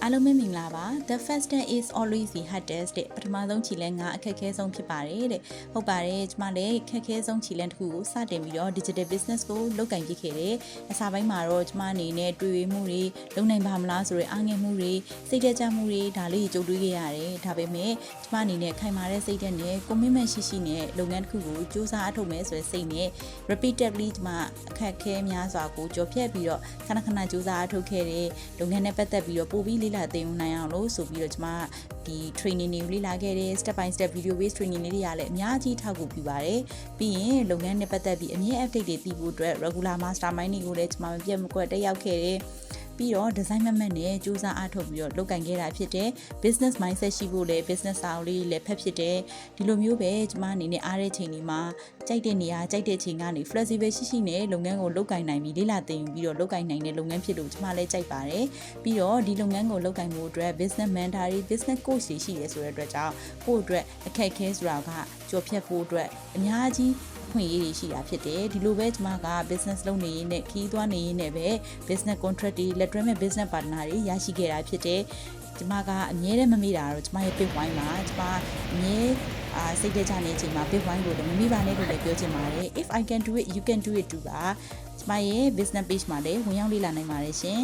အားလုံးပဲမင်္ဂလာပါ The first day is always the hardest တဲ့ပထမဆုံးခြေလှမ်းကအခက်အခဲဆုံးဖြစ်ပါတယ်တဲ့ဟုတ်ပါတယ်ကျမလည်းအခက်အခဲဆုံးခြေလှမ်းတစ်ခုကိုစတင်ပြီးတော့ digital business ကိုလုပ်ကိုင်ဖြစ်ခဲ့တယ်အစပိုင်းမှာတော့ကျမအနေနဲ့တွေ့ဝေမှုတွေလုပ်နိုင်ပါမလားဆိုတဲ့အားငယ်မှုတွေစိတ်တကြမှုတွေဒါလေးကြုံတွေ့ခဲ့ရတယ်ဒါပေမဲ့ကျမအနေနဲ့ခိုင်မာတဲ့စိတ်ဓာတ်နဲ့ commitment ရှိနဲ့လုပ်ငန်းတစ်ခုကိုစူးစမ်းအထောက်မဲ့ဆိုတဲ့စိတ်နဲ့ repeatedly ကျမအခက်အခဲများစွာကိုကြော်ဖြတ်ပြီးတော့ခဏခဏစူးစမ်းအထောက်ခဲ့တဲ့လုပ်ငန်းနဲ့ပတ်သက်ပြီးတော့ပို့ပြီးလေ့လာသင်ယူနိုင်အောင်လို့ဆိုပြီးတော့ကျမဒီ training တွေလေ့လာခဲ့တဲ့ step by step video based training လေးတွေကလည်းအများကြီးထောက်ကူပြုပါတယ်ပြီးရင်လုပ်ငန်းနဲ့ပတ်သက်ပြီးအမြဲ update တွေသိဖို့အတွက် regular mastermind တွေကိုလည်းကျမမပြတ်မကွက်တက်ရောက်ခဲ့တယ်ပြီးတော့ design မမတ်နဲ့စူးစမ်းအားထုတ်ပြီးတော့လုပ်ကိုင်ခဲ့တာဖြစ်တယ် business mindset ရှိဖို့လည်း business စာအုပ်လေးလည်းဖတ်ဖြစ်တယ်ဒီလိုမျိုးပဲကျမအနေနဲ့အားတဲ့ချိန်တွေမှာကြိုက်တဲ့နေရာကြိုက်တဲ့ချိန်ကနေ flexible ရှိနဲ့လုပ်ငန်းကိုလုပ်ကိုင်နိုင်ပြီးလေ့လာသင်ယူပြီးတော့လုပ်ကိုင်နိုင်တဲ့လုပ်ငန်းဖြစ်လို့ကျမလည်းကြိုက်ပါတယ်ပြီးတော့ဒီလုပ်ငန်းကိုလုပ်ကိုင်ဖို့အတွက် business mentor တွေ business coach တွေရှိတယ်ဆိုတဲ့အတွက်ကြောင့်ကိုယ့်အတွက်အခက်အခဲဆိုတာကကြော်ဖြတ်ဖို့အတွက်အများကြီးခွင့်ရည်ရှိတာဖြစ်တယ်ဒီလိုပဲကျမက business လုပ်နေရင်းနဲ့ခီးသွားနေရင်းနဲ့ပဲ business contract တွေလက်တွဲမဲ့ business partner တွေရရှိခဲ့တာဖြစ်တယ်ကျမကအမြဲတမ်းမမေ့တာတော့ကျမရဲ့ big wine မှာကျမအမြဲစိတ်တကြနေချိန်မှာ big wine ကိုလည်းမမေ့ပါနဲ့လို့လည်းပြောချင်ပါတယ် if I can do it you can do it too ပါကျမရဲ့ business page မှာလည်းဝင်ရောက်လေ့လာနိုင်ပါတယ်ရှင်